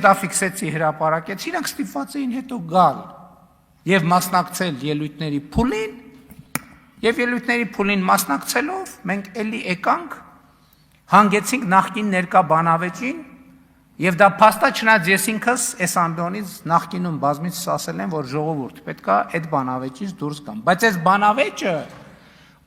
դա ֆիքսեցի հրապարակեց, իրանք ստիպված էին հետո գալ եւ մասնակցել ելույթների փուլին, եւ ելույթների փուլին մասնակցելով մենք էլի եկանք, հանգեցինք նախկին ներկա բանավեճին, եւ դա փաստա չնայած ես ինքս այս ամբիոնից նախկինում բազմիցս ասել եմ, որ ժողովուրդ պետքա այդ բանավեճից դուրս գամ, բայց այս բանավեճը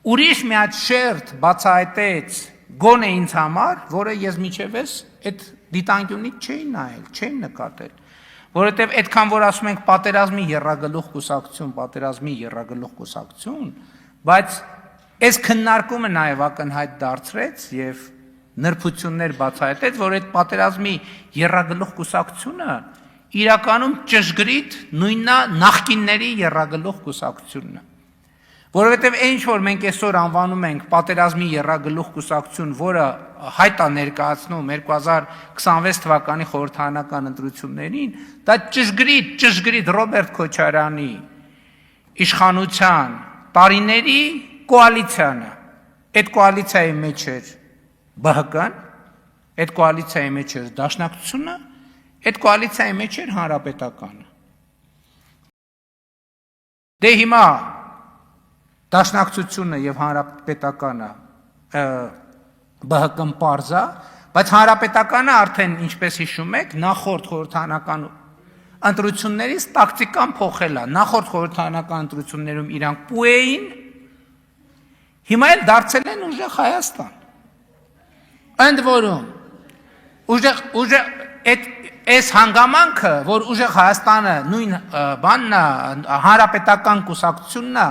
ուրիշ մի հատ շերտ բացահայտեց գոնե ինձ համար, որը ես միջևես այդ դիտանկյունից չէի նայել, չէի նկատել, որովհետև այդքան որ ասում ենք պատերազմի եռագլուխ կուսակցություն, բայց այս քննարկումը նաև ակնհայտ դարձրեց եւ նրբություններ բացահայտեց, որ այդ պատերազմի եռագլուխ կուսակցությունը իրականում ճշգրիտ նույնն է նախկինների եռագլուխ կուսակցությունն է, որովհետև ինչ որ մենք այսօր անվանում ենք պատերազմի եռագլուխ կուսակցություն, որը հայտ է ներկայացնում 2026 թվականի խորհրդարանական ընտրություններին, դա ճշգրիտ Ռոբերտ Քոչարյանի իշխանության տարիների կոալիցիան է, այդ կոալիցիայի մեջ էր ԲՀԿ-ն, այդ կոալիցիայի մեջ էր Դաշնակցությունը, այդ կոալիցիայի մեջ էր Հանրապետականը։ Դե հիմա Դաշնակցությունը եւ Հանրապետականը ԲՀԿ-ն պարզ է, բայց Հանրապետականը արդեն ինչպես հիշում եք, նախորդ խորհրդարանական ընտրություններից տակտիկան փոխել է, նախորդ խորհրդարանական ընտրություններում իրանք պու էին, հիմա էլ դարձել են ուժեղ Հայաստան։ Ընդ որում այս հանգամանքը, որ ուժեղ Հայաստանը նույն բանն է, հանրապետական կուսակցությունն է,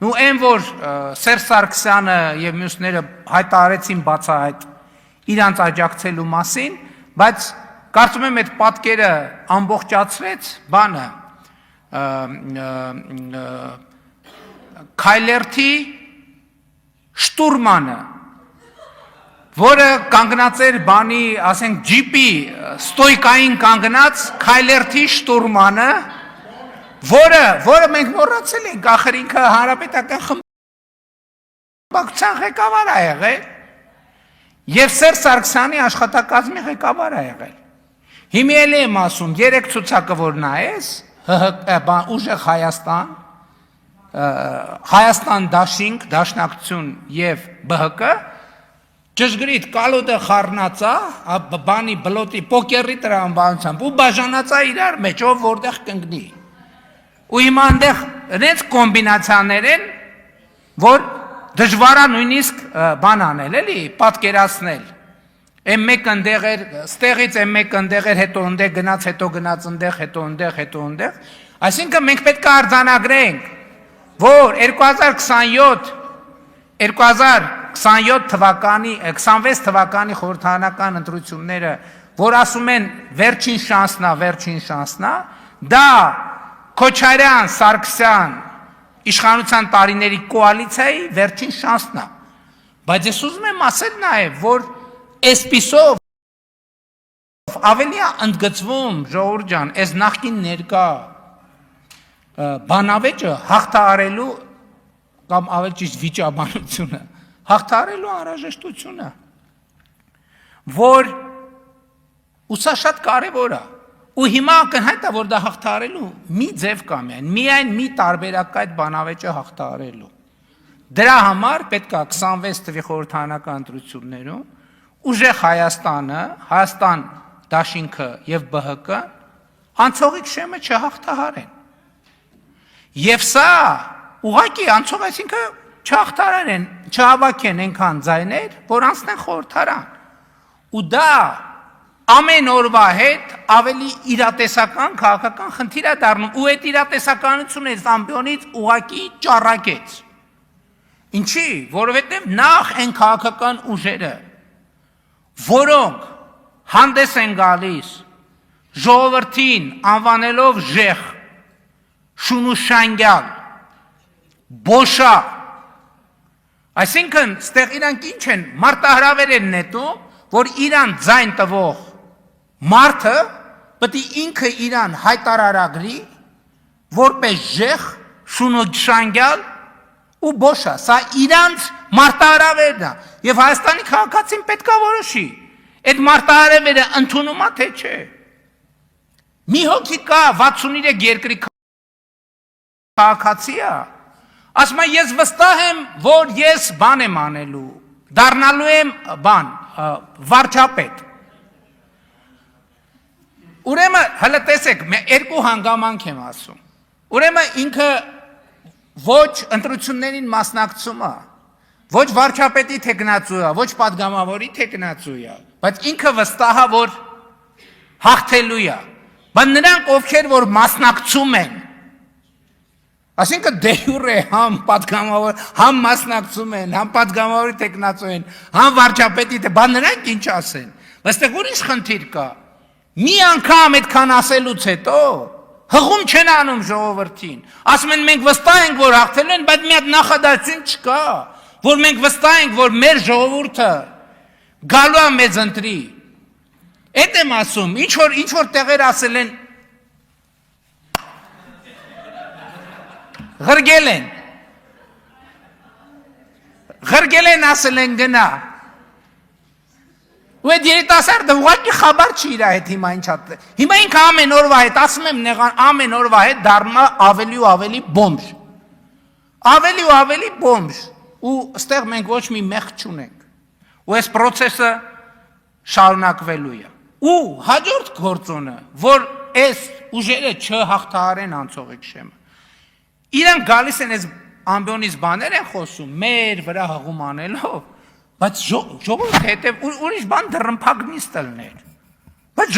ու այն որ Սերժ Սարգսյանը եւ մյուսները հայտարարեցին բացահայտ իրանց աջակցելու մասին, բայց կարծում եմ այդ պատկերը ամբողջացրեց բանը Քայլերթի շտուրմանը, որը կանգնած էր բանի, ասենք ջիպի ստոյկային կանգնած Քայլերթի շտուրմանը, որը մենք մոռացել ենք, ախր ինքը հանրապետական խմբակցության ղեկավար է եղել եւ Սերժ Սարգսյանի աշխատակազմի ղեկավար է եղել։ Հիմա էլ եմ ասում, 3 ցուցակը որ նայես, ուժեղ Հայաստան դաշինք, Դաշնակցություն եւ ԲՀԿ, ճշգրիտ կալուտը խառնած է, բանի բլոտի պոկերի տրամաբանությամբ ու բաժանած է իրար մեջ, ով որտեղ կընկնի։ Ու հիմա այնտեղ այնց կոմբինացիաներ են, որ դժվար է նույնիսկ բան անել, էլի, պատկերացնել։ Այն մեկ ընդեղ էր, ստեղից այն մեկ ընդեղ էր, հետո ընդեղ գնաց, հետո գնաց ընդեղ, հետո ընդեղ։ Այսինքն մենք պետք է արձանագրենք, որ 2027 թվականի, 26 թվականի խորհրդարանական ընտրությունները, որ ասում են վերջին շանսն է, դա Քոչարյան, Սարգսյան, իշխանության տարիների կոալիցիայի վերջին շանսն է, բայց ես ուզում եմ ասել նաև, որ այսպիսով ավելի է ընդգծվում, ժողովուրդ ջան, այս նախկին ներկա բանավեճը հաղթահարելու կամ ավելի ճիշտ վիճաբանությունը, հաղթահարելու անհրաժեշտությունը, որ ու սա շատ կարևոր է, ու հիմա ակնհայտ է, որ դա հաղթահարելու մի ձև կա միայն մի տարբերակ այդ բանավեճը հաղթահարելու։ Դրա համար պետք է 26 թվականի խորհրդարանական ընտրություններում ուժեղ Հայաստանը, Հայաստան դաշինքը եւ ԲՀԿ անցողիկ շեմը չհաղթահարեն։ Եվ սա ուղղակի անցող, այսինքն չհաղթահարեն, չհավաքեն այնքան ձայներ, որ անցնեն խորհրդարան։ Ու դա ամեն օրվա հետ ավելի իրատեսական քաղաքական խնդիր է դառնում, ու այդ իրատեսականությունը այս ամբիոնից ուղղակի ճառագեց։ Ինչի՞, որովհետև նախ այն քաղաքական ուժերը, որոնք հանդես են գալիս ժողովրդին անվանելով ժեխ, շունուշանգյալ, բոշա, այսինքն ստեղ իրանք ինչ են, մարտահրավեր են նետում, որ իրան ձայն տվող մարդը պետք է ինքը իրան հայտարարագրի, որպես ժեխ, շունուշանգյալ ու բոշա, սա իրանց մարտահրավերն է, եւ Հայաստանի քաղաքացին պետք է որոշի, այդ մարտահրավերը ընդունում է թե չէ։ Մի հոգի կա 63 երկրի քաղաքացի է, ասում է ես վստահ եմ, որ ես բան եմ անելու, դառնալու եմ վարչապետ։ Ուրեմն հələ տեսեք, երկու հանգամանք եմ ասում։ Ուրեմն ինքը ոչ ընտրություններին մասնակցում է, ոչ վարչապետի թեկնածու է, ոչ պատգամավորի թեկնածու է, բայց ինքը վստահ է, որ հաղթելու է։ Բայց նրանք, ովքեր որ մասնակցում են, այսինքն դե յուրե համ պատգամավոր, համ մասնակցում են, համ պատգամավորի թեկնածու են, համ վարչապետի, բան նրանք ինչ ասեն։ Այստեղ ուրիշ խնդիր կա։ Մի անգամ այդքան ասելուց հետո հղում չեն անում ժողովրդին։ Ասում են մենք վստահ ենք, որ հաղթելու են, բայց մի հատ նախադասություն չկա, որ մենք վստահ ենք, որ մեր ժողովուրդը գալու է մեզ ընտրի։ Էդ եմ ասում, ինչ որ տեղեր ասել են, Ղրգել են ասել են գնա։ Ու այդ երիտասարդը ուղղակի խաբար չի իր հետ հիմա ինչ է։ Հիմա ինքը ամեն օրվա հետ, ասում եմ ամեն օրվա հետ դառնում է ավելի ու ավելի բոմժ։ Ավելի ու ավելի բոմժ։ Ու ստեղ մենք ոչ մի մեղք չունենք։ Ու այս process-ը շարունակվելու է։ Ու հաջորդ գործոնը, որ այս ուժերը չհաղթահարեն անցողիկ շեմը։ Իրանք գալիս են այս ամբիոնից բաներ են խոսում, մեր վրա հղում անելով, բայց ժողովուրդը հետև ուրիշ բան դռնփակ նիստ լներ։ Բայց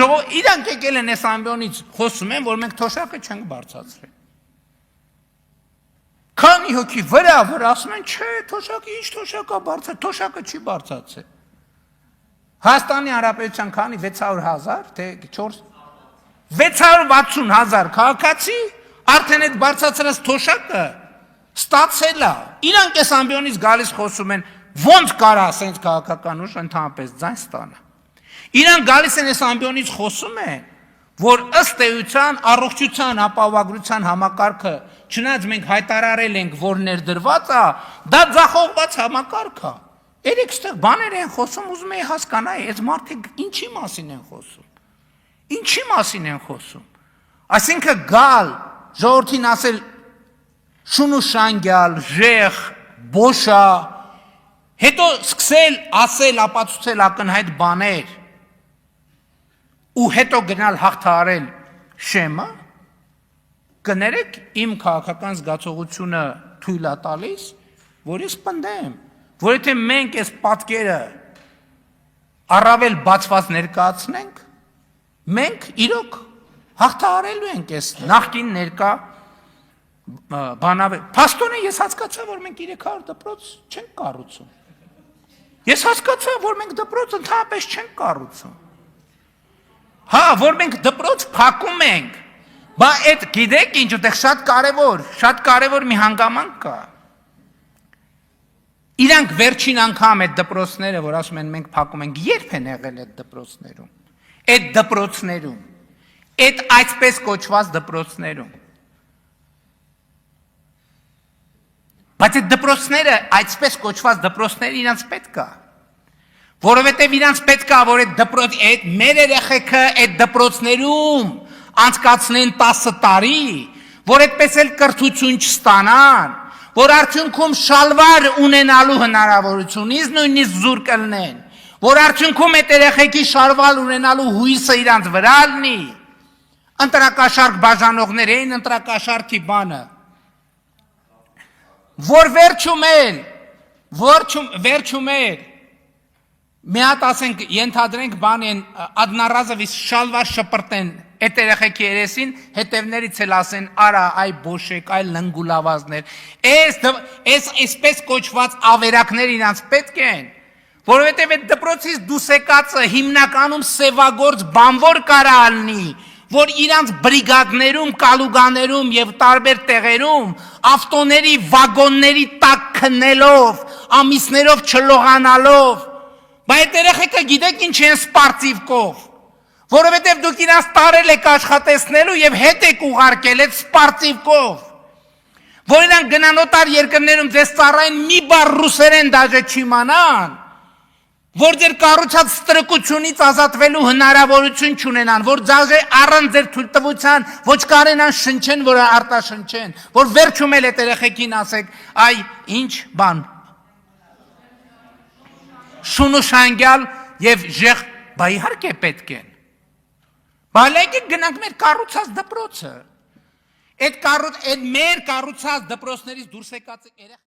իրանք եկել են այս ամբիոնից խոսում են, որ մենք թոշակը չենք բարձրացրել։ Քանի հոգի վրա ասում են, չէ, թոշակը ինչ թոշակա բարձր, թոշակը չի բարձրացել։ Հայաստանի Հանրապետության քանի 600,000, թե 660,000 քաղաքացի արդեն այդ բարձրացրած թոշակը ստացել է։ Իրանք այս ամբիոնից գալիս խոսում են, ոնց կարա ասենց քաղաքական ուժ ընդհանրապես ձայն ստանա։ Իրանք գալիս են այս ամբիոնից խոսում են, որ ըստ էության առողջության ապահովագրության համակարգը, չնայած մենք հայտարարել ենք, որ ներդրված է, դա ձախողված համակարգ է։ Երեք ստեղ բաներ են խոսում, ուզում էի հասկանալ, այս մարդիկ ինչի մասին են խոսում։ Ինչի մասին են խոսում։ Այսինքն գալ ժողովրդին ասել շուն ու շանգյալ, ժեղ, բոշա, հետո սկսել ասել, ապացուցել ակնհայտ բաներ ու հետո գնալ հաղթահարել շեմը, կներեք իմ քաղաքական զգացողությունը թույլ է տալիս, որ ես պնդեմ, որ եթե մենք այս պատկերը առավել բացված ներկայացնենք, մենք իրոք հաղթահարելու ենք այս նախկին ներկա բանավեր։ Փաստորեն ես հասկացա, որ մենք 300 դպրոց չենք կառուցում։ Ես հասկացա, որ մենք դպրոց ընդհանրապես չենք կառուցում։ Հա, որ մենք դպրոց փակում ենք, բա այդ գիտեք ինչ, այդտեղ շատ կարևոր մի հանգամանք կա։ Իրանք վերջին անգամ այդ դպրոցները, որ ասում են մենք փակում ենք, երբ են եղել այդ դպրոցներում։ Այդ այսպես կոչված դպրոցներում։ Բայց այդ դպրոցները, այսպես կոչված դպրոցները իրանց պետք է, որովհետև իրանց պետք է, որ այդ մեր երեխեքը այդ դպրոցներում անցկացնեն 10 տարի, որ այդպես էլ կրթություն չստանան, որ արդյունքում շալվար ունենալու հնարավորությունից նույնիսկ զուր կլնեն, որ արդյունքում այդ երեխեքի շալվար ունենալու հույսը իրանց վրա լինի, ընտրակաշարք բաժանողներ էին, ընտրակաշարքի բանը, որ վերջում էլ, մի հատ ասենք, ենթադրենք բան են, ադնարազովից շալվար շպրտեն այդ երեխեքի երեսին, հետևներից էլ ասեն, արա, այ բոշեք, այ լնգուլավազներ, այսպես կոչված ավերակներ իրանց պետք են, որովհետև այդ դպրոցից դուս եկածը հիմնականում սևագործ բանվոր կարա ալնի, որ իրանց բրիգադներում, կալուգաներում և տարբեր տեղերում ավտոների, վագոնների տակ քնելով, ամիսներով չլողանալով, բայց այդ երեխեքը գիտեք ինչ են սպարտիվկով, որովհետև դուք իրանց տարել եք աշխատեցնելու և հետ եք ուղարկել այդ սպարտիվկով, որ իրանք գնան օտար երկրներում ձեզ ծառային մի բառ ռուսերեն դաժե չիմանան, որ ձեր կառուցած ստրկությունից ազատվելու հնարավորություն չունենան, որ ձաժե առանց ձեր թույլտվության ոչ կարենան շնչեն, որ արտաշնչեն, որ վերջում էլ այդ երեխեքին ասեք, այ ինչ բան։ Շունուշանգյալ եւ ժեղ, բա իհարկե պետք են։ Բալայք գնանք մեր կառուցած դպրոցը։ Այդ մեր կառուցած դպրոցներից դուրս եկած երեխեքին